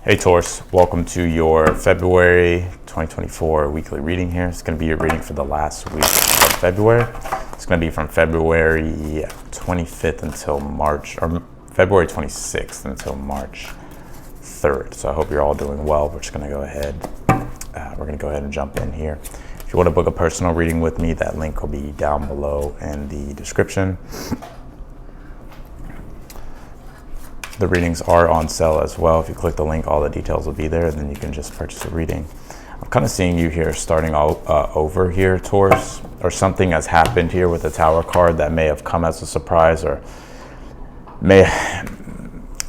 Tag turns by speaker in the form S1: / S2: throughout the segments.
S1: Hey Taurus, welcome to your February 2024 weekly reading here. It's going to be your reading for the last week of February. It's going to be from February 25th until March, or February 26th until March 3rd. So I hope you're all doing well. We're just going to go ahead. We're going to go ahead and jump in here. If you want to book a personal reading with me, that link will be down below in the description. The readings are on sale as well. If you click the link, all the details will be there, and then you can just purchase a reading. I'm kind of seeing you here starting over here, Taurus, or something has happened here with the Tower card that may have come as a surprise, or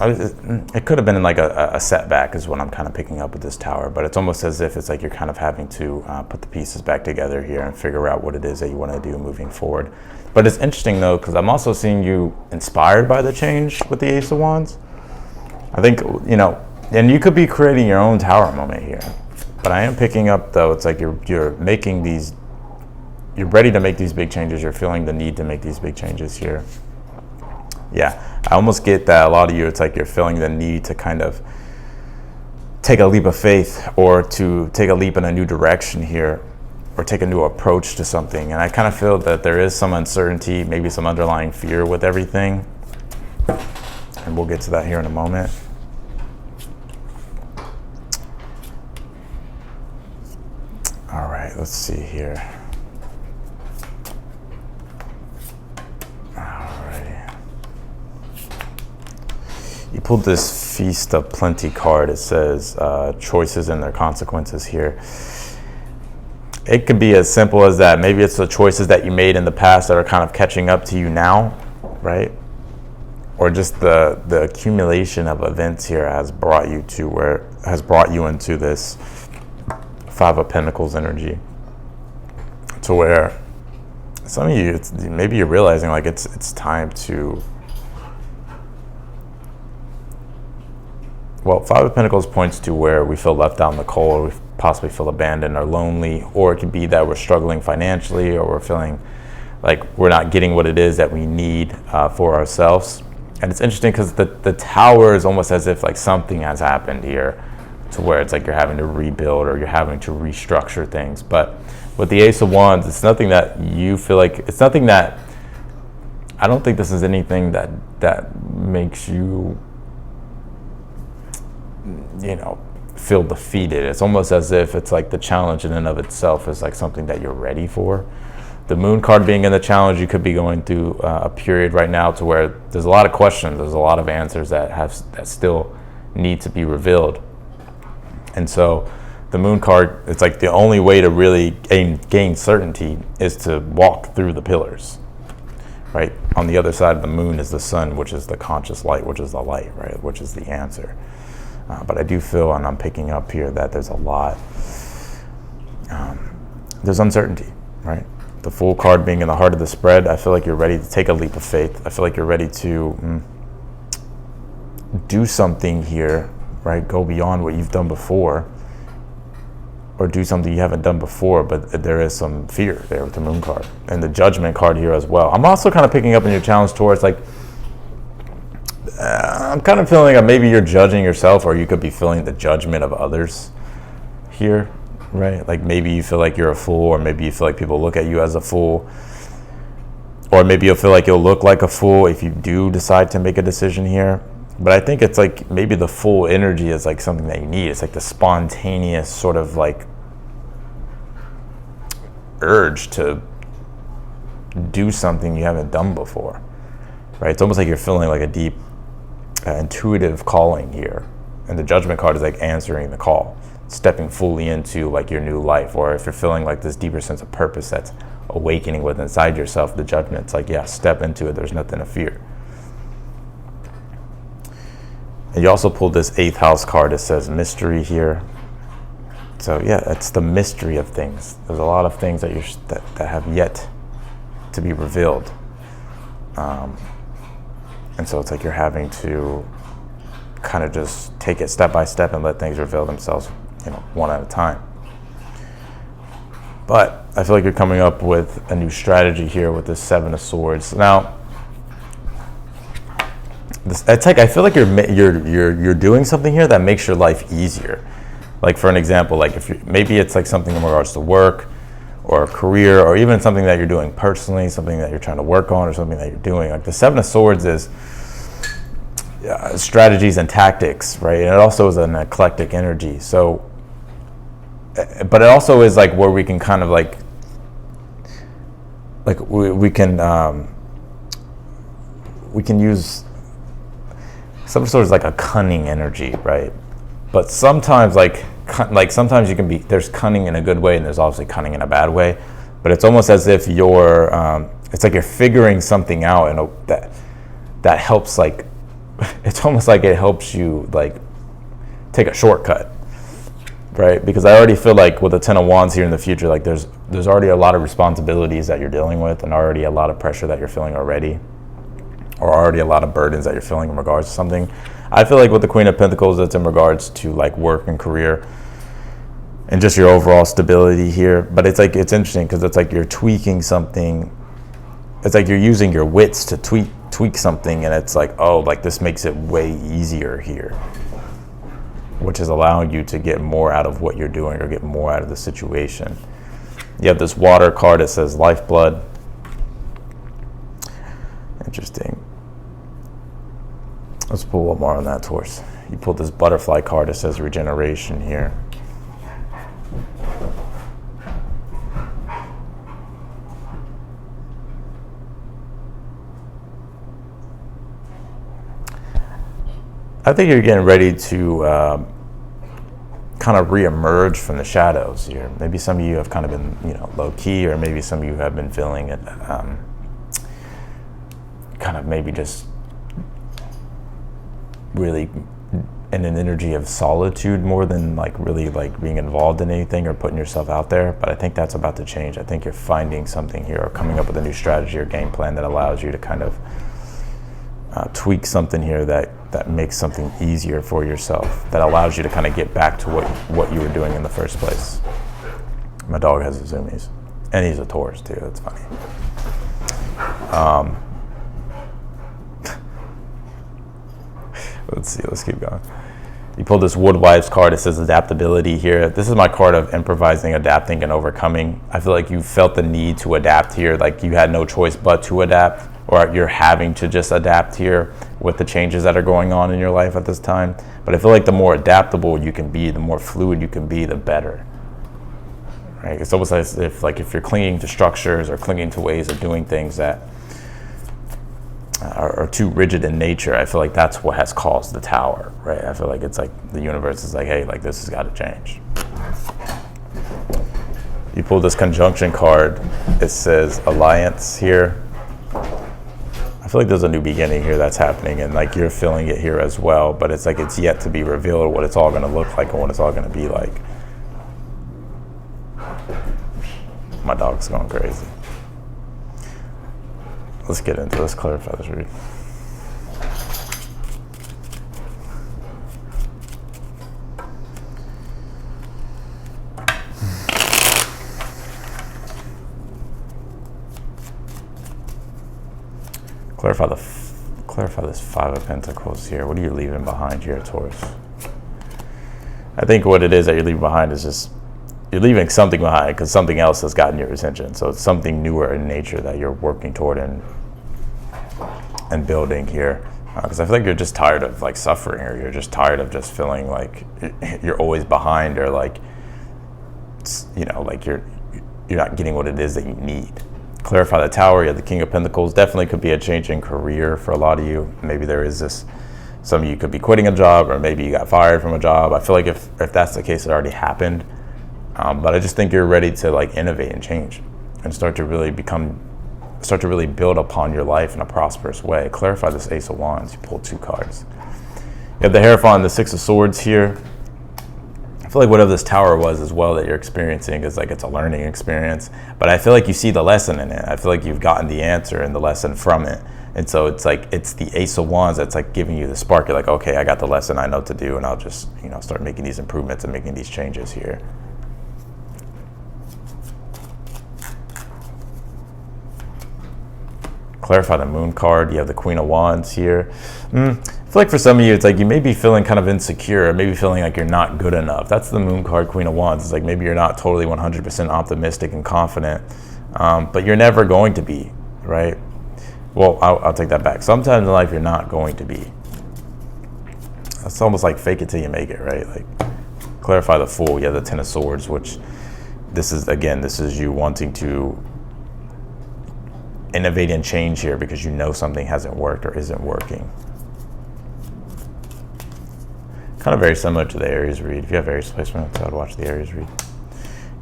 S1: it could have been like a setback is what I'm kind of picking up with this Tower, but it's almost as if it's like you're kind of having to put the pieces back together here and figure out what it is that you want to do moving forward. But it's interesting though, because I'm also seeing you inspired by the change with the Ace of Wands. I think, and you could be creating your own Tower moment here, but I am picking up though, it's like you're making these, you're ready to make these big changes. You're feeling the need to make these big changes here. Yeah, I almost get that a lot of you, it's like you're feeling the need to kind of take a leap of faith, or to take a leap in a new direction here, or take a new approach to something. And I kind of feel that there is some uncertainty, maybe some underlying fear with everything. And we'll get to that here in a moment. All right, let's see here. You pulled this Feast of Plenty card. It says choices and their consequences here. It could be as simple as that. Maybe it's the choices that you made in the past that are kind of catching up to you now, right? Or just the accumulation of events here has brought you into this Five of Pentacles energy, to where some of you, maybe you're realizing like it's time to. Well, Five of Pentacles points to where we feel left out in the cold, or we possibly feel abandoned or lonely, or it could be that we're struggling financially, or we're feeling like we're not getting what it is that we need for ourselves. And it's interesting because the Tower is almost as if like something has happened here, to where it's like you're having to rebuild or you're having to restructure things. But with the Ace of Wands, it's nothing that you feel like, it's nothing that, I don't think this is anything that makes you feel defeated. It's almost as if it's like the challenge in and of itself is like something that you're ready for. The Moon card being in the challenge, you could be going through a period right now to where there's a lot of questions, there's a lot of answers that still need to be revealed. And so the Moon card, it's like the only way to really gain certainty is to walk through the pillars, right? On the other side of the Moon is the Sun, which is the conscious light, which is the light, right? Which is the answer. But I do feel, and I'm picking up here, that there's a lot, there's uncertainty, right? The Fool card being in the heart of the spread, I feel like you're ready to take a leap of faith. I feel like you're ready to do something here, right? Go beyond what you've done before, or do something you haven't done before, but there is some fear there with the Moon card. And the Judgment card here as well. I'm also kind of picking up in your challenge towards like, I'm kind of feeling like maybe you're judging yourself, or you could be feeling the judgment of others here, right? Like maybe you feel like you're a fool, or maybe you feel like people look at you as a fool, or maybe you'll feel like you'll look like a fool if you do decide to make a decision here. But I think it's like maybe the Fool energy is like something that you need. It's like the spontaneous sort of like urge to do something you haven't done before, right? It's almost like you're feeling like a deep intuitive calling here, and the Judgment card is like answering the call, stepping fully into like your new life. Or if you're feeling like this deeper sense of purpose that's awakening within inside yourself, the Judgment, it's like, yeah, step into it. There's nothing to fear. And you also pulled this 8th house card. It says mystery here. So yeah, it's the mystery of things. There's a lot of things that that have yet to be revealed. And so it's like you're having to kind of just take it step by step and let things reveal themselves, one at a time. But I feel like you're coming up with a new strategy here with this 7 of Swords. Now, it's like I feel like you're doing something here that makes your life easier. Like for an example, like if maybe it's like something in regards to work or a career, or even something that you're doing personally, something that you're trying to work on, or something that you're doing. Like the Seven of Swords is strategies and tactics, right? And it also is an eclectic energy. So, but it also is like where we can kind of like we can use Seven of Swords is like a cunning energy, right? But sometimes like sometimes you can be, there's cunning in a good way and there's obviously cunning in a bad way, but it's almost as if you're it's like you're figuring something out, and that helps, like it's almost like it helps you like take a shortcut, right? Because I already feel like with the Ten of Wands here in the future, like there's already a lot of responsibilities that you're dealing with, and already a lot of pressure that you're feeling already, or already a lot of burdens that you're feeling in regards to something. I feel like with the Queen of Pentacles, it's in regards to like work and career and just your overall stability here. But it's like, it's interesting because it's like you're tweaking something. It's like you're using your wits to tweak something, and it's like, oh, like this makes it way easier here, which is allowing you to get more out of what you're doing or get more out of the situation. You have this water card that says lifeblood. Interesting. Let's pull one more on that, Taurus. You pulled this butterfly card that says regeneration here. I think you're getting ready to kind of re-emerge from the shadows here. Maybe some of you have kind of been, low-key, or maybe some of you have been feeling it kind of maybe just really in an energy of solitude more than like really like being involved in anything or putting yourself out there. But I think that's about to change. I think you're finding something here, or coming up with a new strategy or game plan that allows you to kind of tweak something here that makes something easier for yourself, that allows you to kind of get back to what you were doing in the first place. My dog has a zoomies, and he's a Taurus too. That's funny. Let's see, let's keep going. You pulled this Woodwives card. It says adaptability here. This is my card of improvising, adapting, and overcoming. I feel like you felt the need to adapt here, like you had no choice but to adapt, or you're having to just adapt here with the changes that are going on in your life at this time. But I feel like the more adaptable you can be, the more fluid you can be, the better. Right? It's almost as if you're clinging to structures or clinging to ways of doing things that are too rigid in nature. I feel like that's what has caused the Tower, right? I feel like it's like the universe is like, hey, like this has got to change. You pull this conjunction card. It says alliance here. I feel like there's a new beginning here that's happening, and like you're feeling it here as well, but it's like it's yet to be revealed what it's all going to look like and what it's all going to be like. My dog's going crazy. Let's get into this, clarify this read. Clarify this Five of Pentacles here. What are you leaving behind here, Taurus? I think what it is that you're leaving behind is just you're leaving something behind because something else has gotten your attention. So it's something newer in nature that you're working toward and building here. Because I feel like you're just tired of like suffering, or you're just tired of just feeling like you're always behind, or like like you're not getting what it is that you need. Clarify the Tower. You have the King of Pentacles. Definitely could be a change in career for a lot of you. Maybe there is this. Some of you could be quitting a job, or maybe you got fired from a job. I feel like if that's the case, it already happened. But I just think you're ready to like innovate and change and start to really build upon your life in a prosperous way. Clarify this Ace of Wands. You pulled two cards. You have the Hierophant and the Six of Swords here. I feel like whatever this Tower was as well that you're experiencing is like it's a learning experience. But I feel like you see the lesson in it. I feel like you've gotten the answer and the lesson from it. And so it's like it's the Ace of Wands that's like giving you the spark. You're like, okay, I got the lesson, I know what to do, and I'll just start making these improvements and making these changes here. Clarify the Moon card. You have the Queen of Wands here. I feel like for some of you, it's like you may be feeling kind of insecure, maybe feeling like you're not good enough. That's the Moon card, Queen of Wands. It's like maybe you're not totally 100% optimistic and confident, but you're never going to be, right? Well, I'll take that back. Sometimes in life, you're not going to be. It's almost like fake it till you make it, right? Like, clarify the Fool. You have the Ten of Swords, which this is you wanting to innovate and change here because you know something hasn't worked or isn't working. Kind of very similar to the Aries read. If you have Aries placement, I would watch the Aries read.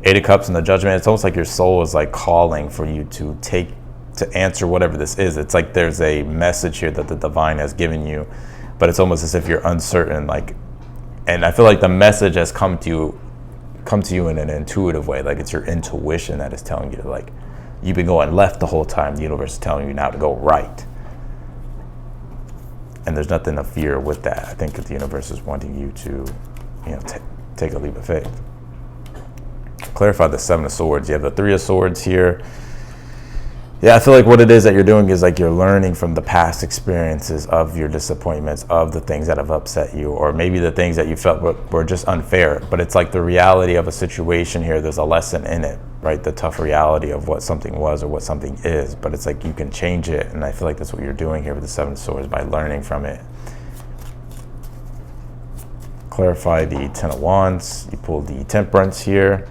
S1: Eight of Cups and the Judgment. It's almost like your soul is like calling for you to answer whatever this is. It's like there's a message here that the divine has given you, but it's almost as if you're uncertain. Like, and I feel like the message has come to you in an intuitive way. Like it's your intuition that is telling you, like, you've been going left the whole time. The universe is telling you now to go right. And there's nothing to fear with that. I think that the universe is wanting you to, take a leap of faith. Clarify the Seven of Swords. You have the Three of Swords here. Yeah, I feel like what it is that you're doing is like you're learning from the past experiences of your disappointments, of the things that have upset you, or maybe the things that you felt were just unfair. But it's like the reality of a situation here, there's a lesson in it, right? The tough reality of what something was or what something is. But it's like you can change it, and I feel like that's what you're doing here with the Seven of Swords by learning from it. Clarify the Ten of Wands. You pull the Temperance here.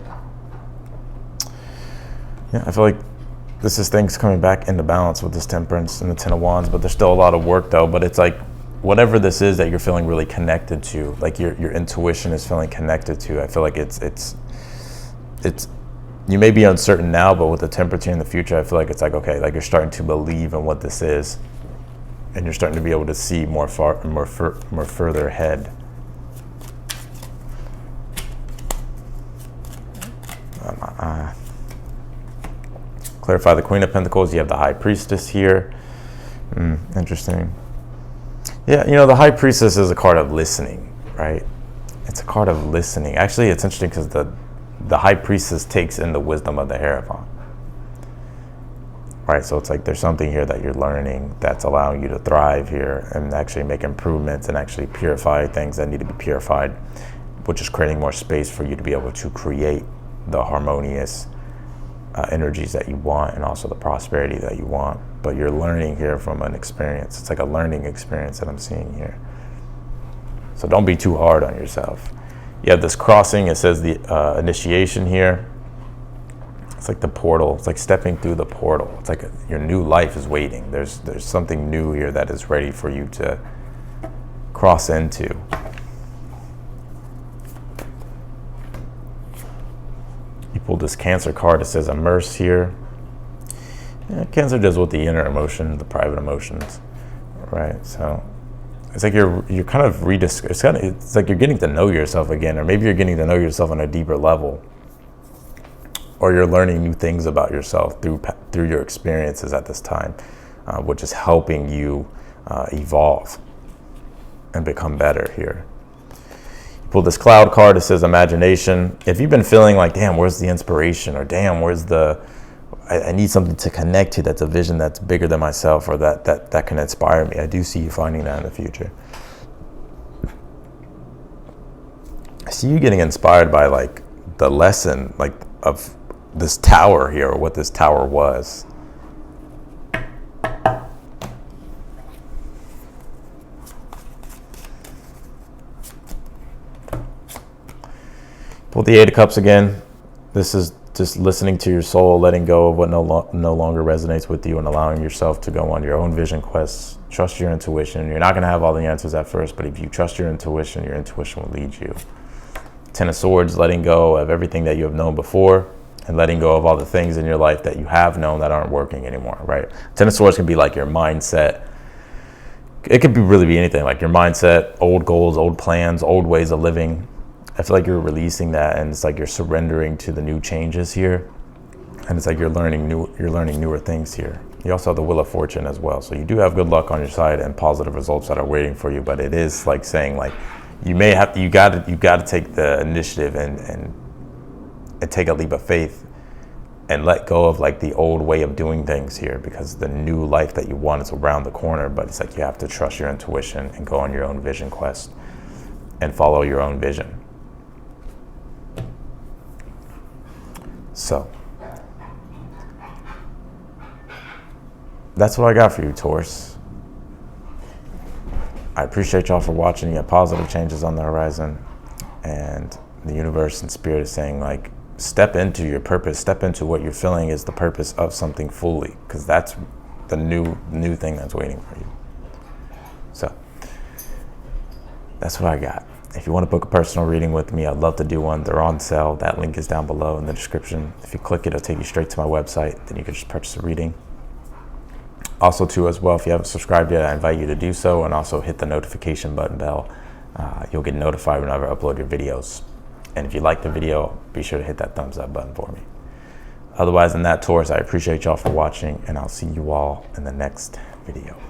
S1: Yeah, I feel like this is things coming back into balance with this Temperance and the Ten of Wands, but there's still a lot of work though. But it's like whatever this is that you're feeling really connected to, like your intuition is feeling connected to. I feel like it's you may be uncertain now, but with the Temperance in the future, I feel like it's like, okay, like you're starting to believe in what this is, and you're starting to be able to see more further ahead. Clarify the Queen of Pentacles. You have the High Priestess here. Interesting. Yeah, the High Priestess is a card of listening, right? It's a card of listening. Actually, it's interesting because the High Priestess takes in the wisdom of the Hierophant. Right, so it's like there's something here that you're learning that's allowing you to thrive here and actually make improvements and actually purify things that need to be purified, which is creating more space for you to be able to create the harmonious energies that you want and also the prosperity that you want. But you're learning here from an experience. It's like a learning experience that I'm seeing here. So don't be too hard on yourself. You have this crossing. It says the initiation here. It's like the portal. It's like stepping through the portal. It's like your new life is waiting. There's something new here that is ready for you to cross into. You pulled this Cancer card. It says immerse here. Yeah, Cancer deals with the inner emotion, the private emotions, right? So it's like you're kind of it's like you're getting to know yourself again, or maybe you're getting to know yourself on a deeper level, or you're learning new things about yourself through your experiences at this time, which is helping you evolve and become better here. Pull this Cloud card. It says imagination. If you've been feeling like, damn, where's the inspiration, or damn, where's I need something to connect to that's a vision that's bigger than myself, or that can inspire me, I do see you finding that in the future. I see you getting inspired by like the lesson like of this tower here, or what this tower was. Pull the Eight of Cups again. This is just listening to your soul, letting go of what no longer resonates with you, and allowing yourself to go on your own vision quests. Trust your intuition. You're not going to have all the answers at first, but if you trust your intuition will lead you. Ten of Swords, letting go of everything that you have known before, and letting go of all the things in your life that you have known that aren't working anymore, right? Ten of Swords can be like your mindset. It could really be anything, like your mindset, old goals, old plans, old ways of living. I feel like you're releasing that, and it's like you're surrendering to the new changes here, and it's like you're learning newer things here. You also have the Wheel of Fortune as well, so you do have good luck on your side and positive results that are waiting for you. But it is like saying, like, you got to take the initiative and take a leap of faith and let go of like the old way of doing things here, because the new life that you want is around the corner. But it's like you have to trust your intuition and go on your own vision quest and follow your own vision. So that's what I got for you, Taurus. I appreciate y'all for watching. You have positive changes on the horizon, and the universe and spirit is saying, like, step into your purpose, step into what you're feeling is the purpose of something fully, because that's the new thing that's waiting for you. So that's what I got. If you want to book a personal reading with me, I'd love to do one. They're on sale. That link is down below in the description. If you click it, it'll take you straight to my website. Then you can just purchase a reading. Also, too, as well, if you haven't subscribed yet, I invite you to do so, and also hit the notification button bell. You'll get notified whenever I upload your videos. And if you like the video, be sure to hit that thumbs up button for me. Otherwise than that, Taurus, I appreciate y'all for watching, and I'll see you all in the next video.